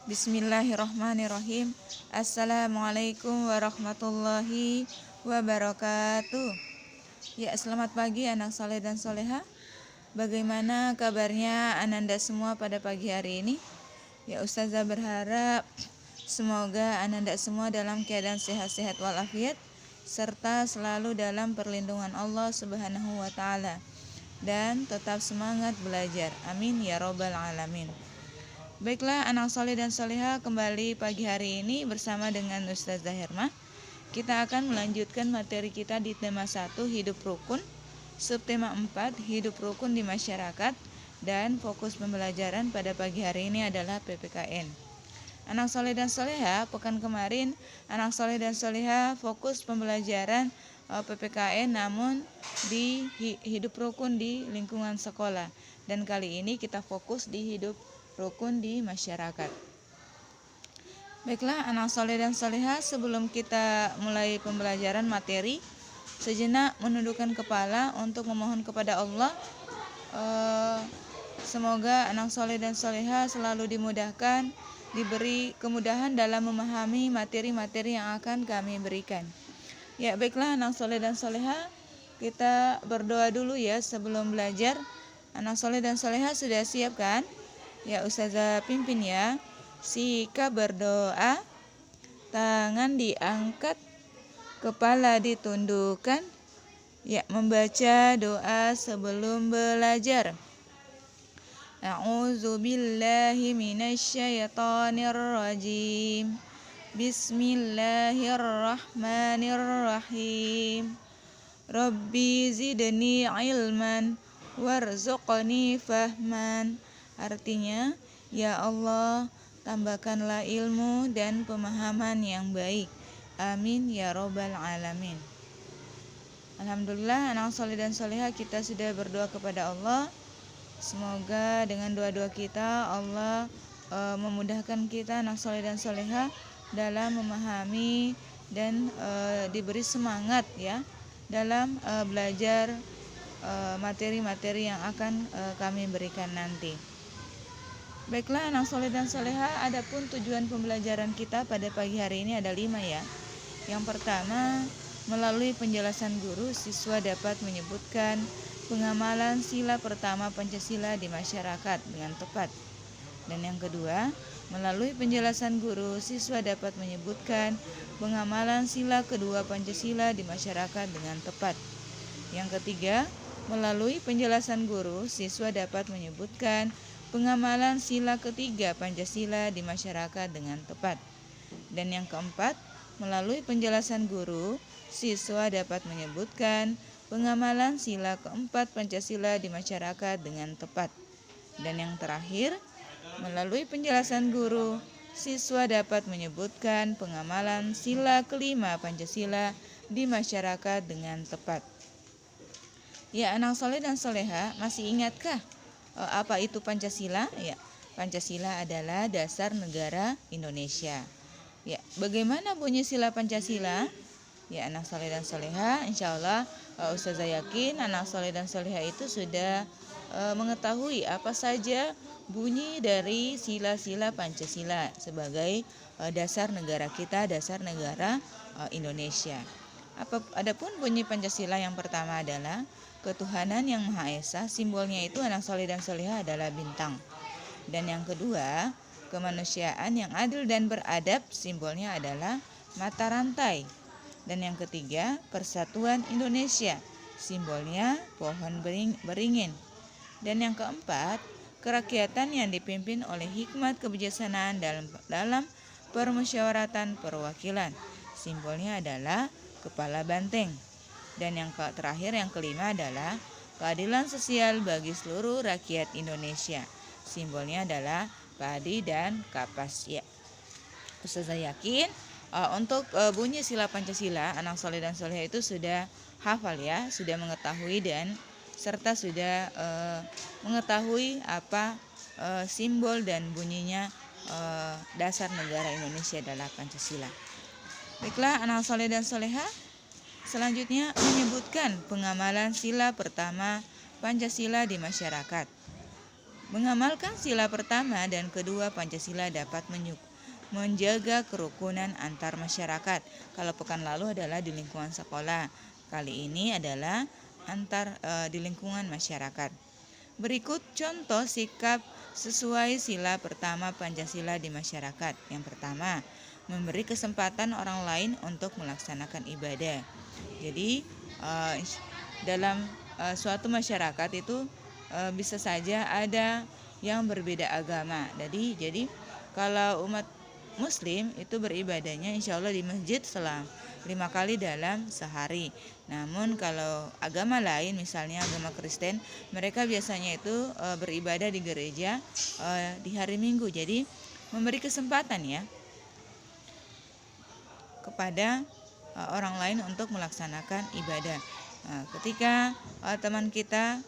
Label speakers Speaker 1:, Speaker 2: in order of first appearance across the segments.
Speaker 1: Bismillahirrahmanirrahim. Assalamualaikum warahmatullahi wabarakatuh. Ya, selamat pagi anak soleh dan soleha. Bagaimana kabarnya Ananda semua pada pagi hari ini? Ya, Ustazah berharap semoga Ananda semua dalam keadaan sehat-sehat walafiat serta selalu dalam perlindungan Allah Subhanahu wa taala dan tetap semangat belajar. Amin ya robbal alamin. Baiklah anak soleh dan soleha, kembali pagi hari ini bersama dengan Ustazah Herma. Kita akan melanjutkan materi kita di tema 1, hidup rukun, subtema 4, hidup rukun di masyarakat, dan fokus pembelajaran pada pagi hari ini adalah PPKN. Anak soleh dan soleha, pekan kemarin anak soleh dan soleha fokus pembelajaran PPKN namun di hidup rukun di lingkungan sekolah. Dan kali ini kita fokus di hidup rukun di masyarakat. Baiklah anak soleh dan soleha, sebelum kita mulai pembelajaran materi, sejenak menundukkan kepala untuk memohon kepada Allah. Semoga anak soleh dan soleha selalu dimudahkan, diberi kemudahan dalam memahami materi-materi yang akan kami berikan. Ya, baiklah anak soleh dan soleha, kita berdoa dulu ya sebelum belajar. Anak soleh dan soleha sudah siap kan? Ya, Ustazah pimpin ya. Sikap berdoa, tangan diangkat, kepala ditundukkan. Ya, membaca doa sebelum belajar. A'udzubillahi minasyaitonir rajim. Bismillahirrahmanirrahim. Rabbi zidni ilman warzuqni fahman. Artinya, ya Allah, tambahkanlah ilmu dan pemahaman yang baik. Amin ya robbal alamin. Alhamdulillah anak soleh dan soleha, kita sudah berdoa kepada Allah. Semoga dengan doa-doa kita Allah memudahkan kita anak soleh dan soleha dalam memahami dan diberi semangat ya dalam belajar materi-materi yang akan kami berikan nanti. Baiklah anak soleh dan soleha, adapun tujuan pembelajaran kita pada pagi hari ini ada 5 ya. Yang pertama, melalui penjelasan guru, siswa dapat menyebutkan pengamalan sila pertama Pancasila di masyarakat dengan tepat. Dan yang kedua, melalui penjelasan guru, siswa dapat menyebutkan pengamalan sila kedua Pancasila di masyarakat dengan tepat. Yang ketiga, melalui penjelasan guru, siswa dapat menyebutkan pengamalan sila ketiga Pancasila di masyarakat dengan tepat. Dan yang keempat, melalui penjelasan guru, siswa dapat menyebutkan pengamalan sila keempat Pancasila di masyarakat dengan tepat. Dan yang terakhir, melalui penjelasan guru, siswa dapat menyebutkan pengamalan sila kelima Pancasila di masyarakat dengan tepat. Ya, anak soleh dan soleha, masih ingatkah apa itu Pancasila? Ya, Pancasila adalah dasar negara Indonesia. Ya, bagaimana bunyi sila Pancasila? Ya, anak soleh dan soleha, insya Allah Ustazah yakin anak soleh dan soleha itu sudah mengetahui apa saja bunyi dari sila-sila Pancasila sebagai dasar negara kita, dasar negara Indonesia. Adapun bunyi Pancasila yang pertama adalah ketuhanan yang Maha Esa, simbolnya itu anak soleh dan soleha adalah bintang. Dan yang kedua, kemanusiaan yang adil dan beradab, simbolnya adalah mata rantai. Dan yang ketiga, persatuan Indonesia, simbolnya pohon beringin. Dan yang keempat, kerakyatan yang dipimpin oleh hikmat kebijaksanaan dalam permusyawaratan perwakilan, simbolnya adalah kepala banteng. Dan yang terakhir, yang kelima adalah keadilan sosial bagi seluruh rakyat Indonesia, simbolnya adalah padi dan kapas. Ya, Ustazah yakin untuk bunyi sila Pancasila anak soleh dan soleha itu sudah hafal ya, sudah mengetahui dan serta sudah mengetahui apa simbol dan bunyinya dasar negara Indonesia adalah Pancasila. Baiklah anak soleh dan soleha, selanjutnya menyebutkan pengamalan sila pertama Pancasila di masyarakat. Mengamalkan sila pertama dan kedua Pancasila dapat menjaga kerukunan antar masyarakat. Kalau pekan lalu adalah di lingkungan sekolah, kali ini adalah di lingkungan masyarakat. Berikut contoh sikap sesuai sila pertama Pancasila di masyarakat. Yang pertama, memberi kesempatan orang lain untuk melaksanakan ibadah. Jadi dalam suatu masyarakat itu bisa saja ada yang berbeda agama. Jadi kalau umat Muslim itu beribadahnya insya Allah di masjid selama 5 kali dalam sehari. Namun kalau agama lain, misalnya agama Kristen, mereka biasanya itu beribadah di gereja di hari Minggu. Jadi memberi kesempatan ya kepada orang lain untuk melaksanakan ibadah. Ketika teman kita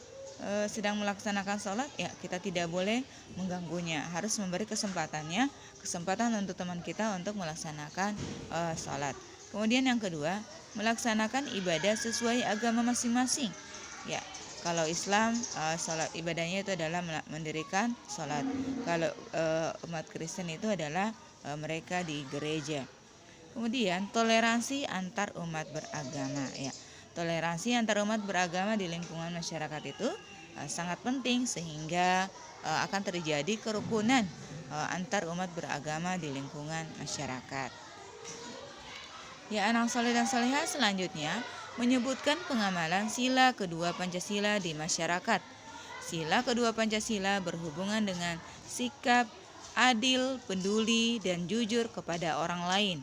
Speaker 1: sedang melaksanakan sholat, ya kita tidak boleh mengganggunya, harus memberi kesempatan untuk teman kita untuk melaksanakan sholat. Kemudian yang kedua, melaksanakan ibadah sesuai agama masing-masing. Ya, kalau Islam sholat ibadahnya itu adalah mendirikan sholat. Kalau umat Kristen itu adalah mereka di gereja. Kemudian toleransi antar umat beragama ya. Toleransi antar umat beragama di lingkungan masyarakat itu sangat penting sehingga akan terjadi kerukunan antar umat beragama di lingkungan masyarakat. Ya, anak soleh dan solehah selanjutnya menyebutkan pengamalan sila kedua Pancasila di masyarakat. Sila kedua Pancasila berhubungan dengan sikap adil, peduli, dan jujur kepada orang lain.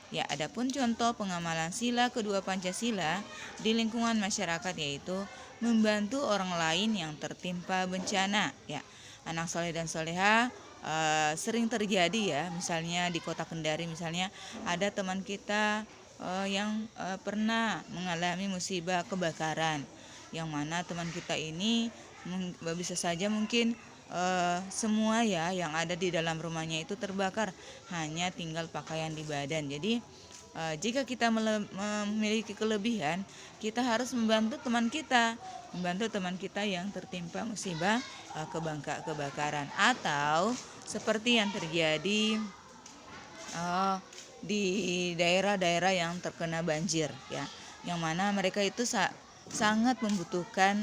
Speaker 1: Ya, adapun contoh pengamalan sila kedua Pancasila di lingkungan masyarakat yaitu membantu orang lain yang tertimpa bencana. Ya, anak soleh dan soleha sering terjadi ya, misalnya di Kota Kendari misalnya ada teman kita yang pernah mengalami musibah kebakaran, yang mana teman kita ini bisa saja mungkin semua ya yang ada di dalam rumahnya itu terbakar, hanya tinggal pakaian di badan. Jadi jika kita memiliki kelebihan, kita harus membantu teman kita yang tertimpa musibah kebakaran, atau seperti yang terjadi di daerah-daerah yang terkena banjir ya, yang mana mereka itu sangat membutuhkan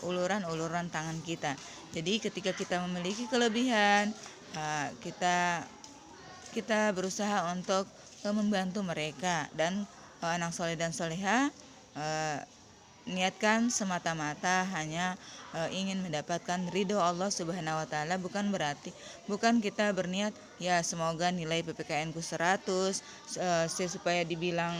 Speaker 1: uluran-uluran tangan kita. Jadi ketika kita memiliki kelebihan, kita berusaha untuk membantu mereka. Dan anak soleh dan soleha niatkan semata-mata hanya ingin mendapatkan ridho Allah Subhanahu wa taala, bukan kita berniat ya semoga nilai PPKN-ku 100 supaya dibilang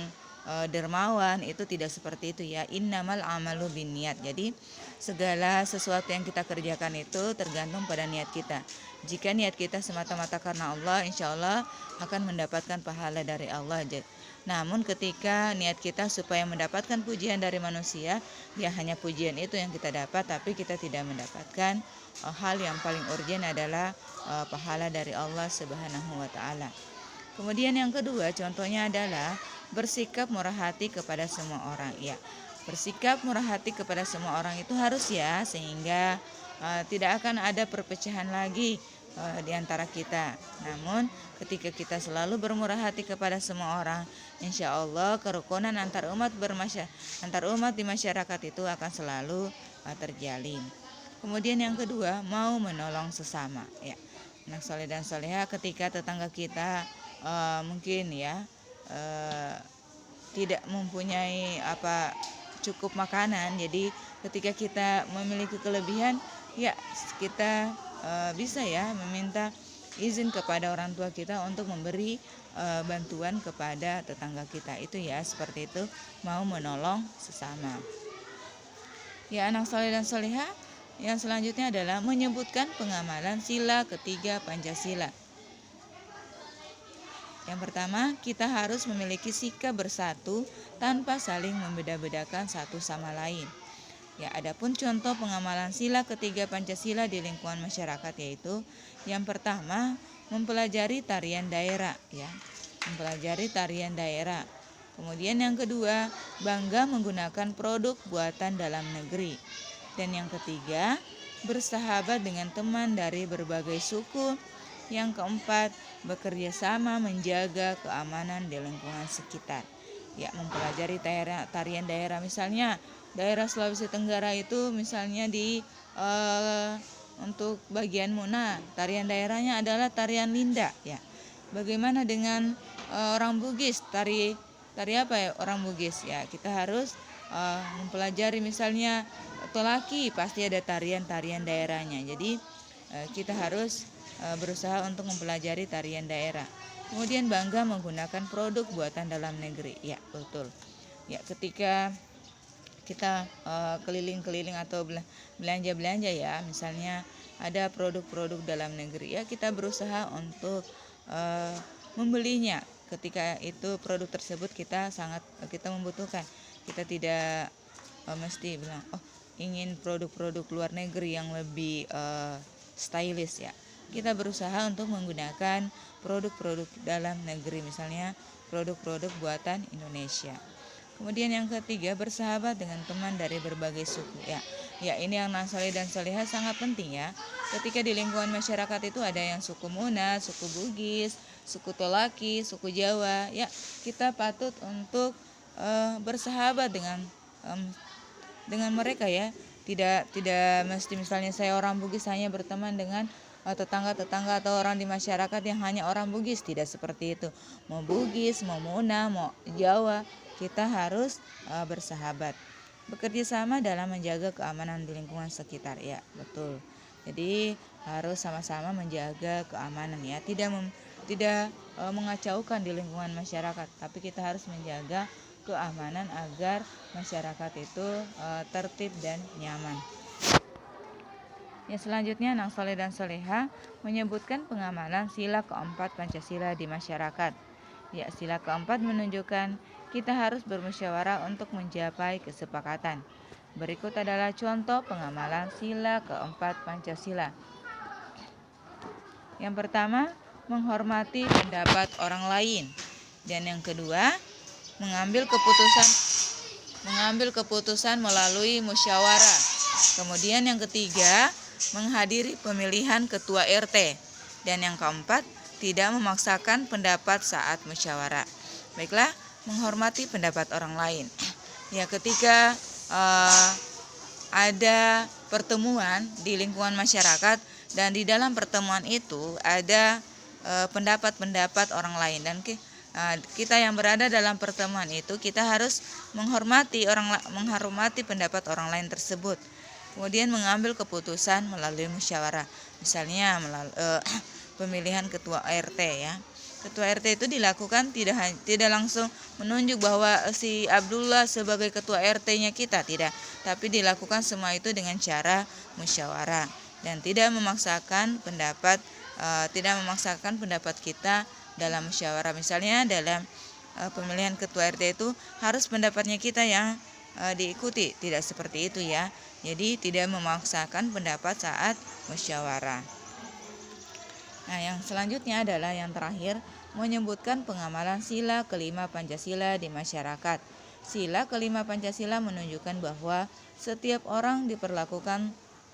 Speaker 1: dermawan, itu tidak seperti itu ya. Innamal amalu binniyat. Jadi segala sesuatu yang kita kerjakan itu tergantung pada niat kita. Jika niat kita semata-mata karena Allah, insya Allah akan mendapatkan pahala dari Allah. Namun ketika niat kita supaya mendapatkan pujian dari manusia, ya hanya pujian itu yang kita dapat, tapi kita tidak mendapatkan hal yang paling urgen adalah pahala dari Allah Subhanahu wa taala. Kemudian yang kedua contohnya adalah bersikap murah hati kepada semua orang ya. Bersikap murah hati kepada semua orang itu harus ya, sehingga tidak akan ada perpecahan lagi di antara kita. Namun ketika kita selalu bermurah hati kepada semua orang, insya Allah kerukunan antar umat di masyarakat itu akan selalu terjalin. Kemudian yang kedua, mau menolong sesama ya. Anak soleh dan soleha, ketika tetangga kita mungkin ya tidak mempunyai cukup makanan, jadi ketika kita memiliki kelebihan ya kita bisa ya meminta izin kepada orang tua kita untuk memberi bantuan kepada tetangga kita, itu ya seperti itu, mau menolong sesama. Ya anak soleh dan soleha, yang selanjutnya adalah menyebutkan pengamalan sila ketiga Pancasila. Yang pertama, kita harus memiliki sikap bersatu tanpa saling membeda-bedakan satu sama lain. Ya, adapun contoh pengamalan sila ketiga Pancasila di lingkungan masyarakat yaitu yang pertama, mempelajari tarian daerah ya. Mempelajari tarian daerah. Kemudian yang kedua, bangga menggunakan produk buatan dalam negeri. Dan yang ketiga, bersahabat dengan teman dari berbagai suku. Yang keempat, bekerja sama menjaga keamanan di lingkungan sekitar. Ya, mempelajari tarian daerah, misalnya daerah Sulawesi Tenggara itu misalnya untuk bagian Muna, tarian daerahnya adalah tarian Linda ya. Bagaimana dengan orang Bugis, tari apa ya orang Bugis ya? Kita harus mempelajari, misalnya Tolaki pasti ada tarian daerahnya. Jadi kita harus berusaha untuk mempelajari tarian daerah. Kemudian bangga menggunakan produk buatan dalam negeri. Ya, betul. Ya, ketika kita keliling-keliling atau belanja-belanja ya, misalnya ada produk-produk dalam negeri ya, kita berusaha untuk membelinya. Ketika itu produk tersebut kita membutuhkan. Kita tidak mesti bilang ingin produk-produk luar negeri yang lebih stylish ya. Kita berusaha untuk menggunakan produk-produk dalam negeri, misalnya produk-produk buatan Indonesia. Kemudian yang ketiga, bersahabat dengan teman dari berbagai suku ya. Ya, ini yang Soleh dan Soleha sangat penting ya. Ketika di lingkungan masyarakat itu ada yang suku Muna, suku Bugis, suku Tolaki, suku Jawa ya, kita patut untuk bersahabat dengan mereka ya. Tidak mesti misalnya saya orang Bugis hanya berteman dengan tetangga-tetangga atau orang di masyarakat yang hanya orang Bugis. Tidak seperti itu. Mau Bugis, mau Muna, mau Jawa, kita harus bersahabat. Bekerja sama dalam menjaga keamanan di lingkungan sekitar ya, betul. Jadi harus sama-sama menjaga keamanan ya. Tidak mengacaukan di lingkungan masyarakat, tapi kita harus menjaga keamanan agar masyarakat itu tertib dan nyaman. Ya, selanjutnya Nang Soleh dan Soleha menyebutkan pengamalan sila keempat Pancasila di masyarakat. Ya, sila keempat menunjukkan kita harus bermusyawarah untuk mencapai kesepakatan. Berikut adalah contoh pengamalan sila keempat Pancasila. Yang pertama, menghormati pendapat orang lain. Dan yang kedua, mengambil keputusan melalui musyawarah. Kemudian yang ketiga, menghadiri pemilihan ketua RT. Dan yang keempat, tidak memaksakan pendapat saat musyawarah. Baiklah, menghormati pendapat orang lain. Ya, ketika ada pertemuan di lingkungan masyarakat dan di dalam pertemuan itu ada pendapat-pendapat orang lain, dan kita yang berada dalam pertemuan itu kita harus menghormati pendapat orang lain tersebut. Kemudian mengambil keputusan melalui musyawarah, misalnya pemilihan ketua RT ya. Ketua RT itu dilakukan tidak langsung menunjuk bahwa si Abdullah sebagai ketua RT-nya kita, tidak, tapi dilakukan semua itu dengan cara musyawarah dan tidak memaksakan pendapat kita dalam musyawarah. Misalnya dalam pemilihan ketua RT itu harus pendapatnya kita yang diikuti, tidak seperti itu ya. Jadi tidak memaksakan pendapat saat musyawarah. Nah, yang selanjutnya adalah yang terakhir, menyebutkan pengamalan sila kelima Pancasila di masyarakat. Sila kelima Pancasila menunjukkan bahwa setiap orang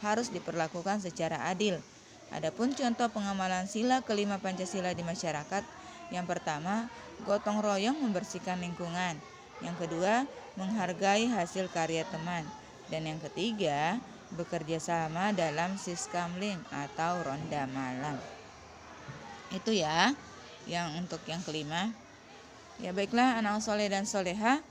Speaker 1: harus diperlakukan secara adil. Adapun contoh pengamalan sila kelima Pancasila di masyarakat, yang pertama, gotong royong membersihkan lingkungan. Yang kedua, menghargai hasil karya teman. Dan yang ketiga, bekerja sama dalam siskamling atau ronda malam. Itu ya, yang untuk yang kelima. Ya, baiklah anak soleh dan soleha,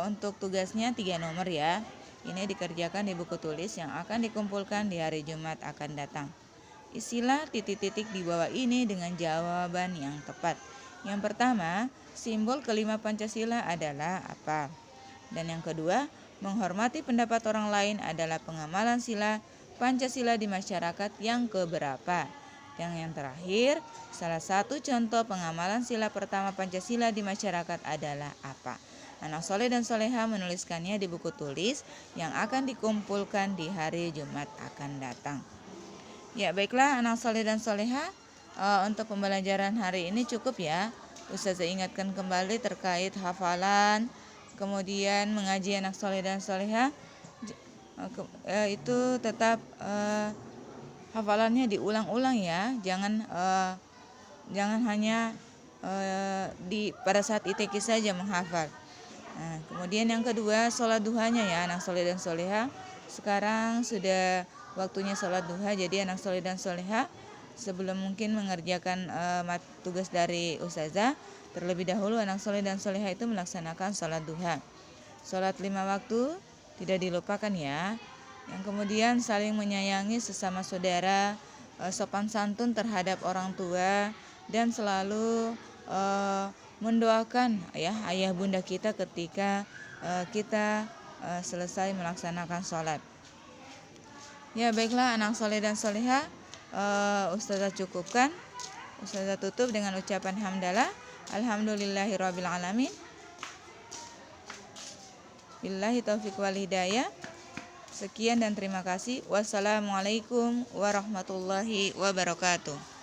Speaker 1: untuk tugasnya 3 nomor ya. Ini dikerjakan di buku tulis yang akan dikumpulkan di hari Jumat akan datang. Isilah titik-titik di bawah ini dengan jawaban yang tepat. Yang pertama, simbol kelima Pancasila adalah apa? Dan yang kedua, menghormati pendapat orang lain adalah pengamalan sila Pancasila di masyarakat yang keberapa? Yang terakhir, salah satu contoh pengamalan sila pertama Pancasila di masyarakat adalah apa? Anak soleh dan soleha menuliskannya di buku tulis yang akan dikumpulkan di hari Jumat akan datang. Ya, baiklah anak soleh dan soleha, untuk pembelajaran hari ini cukup ya. Ustazah ingatkan kembali terkait hafalan, kemudian mengaji anak soleh dan soleha. itu tetap hafalannya diulang-ulang ya, jangan hanya pada saat ITQ saja menghafal. Nah, kemudian yang kedua, sholat duhanya ya anak soleh dan soleha. Sekarang sudah waktunya sholat duha, jadi anak soleh dan soleha sebelum mungkin mengerjakan tugas dari ustazah, terlebih dahulu anak soleh dan soleha itu melaksanakan sholat duha. Sholat 5 waktu tidak dilupakan ya. Yang kemudian saling menyayangi sesama saudara, sopan santun terhadap orang tua, dan selalu mendoakan ya ayah bunda kita ketika kita selesai melaksanakan sholat. Ya baiklah anak soleh dan soleha, ustazah cukupkan. Ustazah tutup dengan ucapan hamdalah. Alhamdulillahirabbil alamin. Billahi taufiq wal hidayah. Sekian dan terima kasih. Wassalamualaikum warahmatullahi wabarakatuh.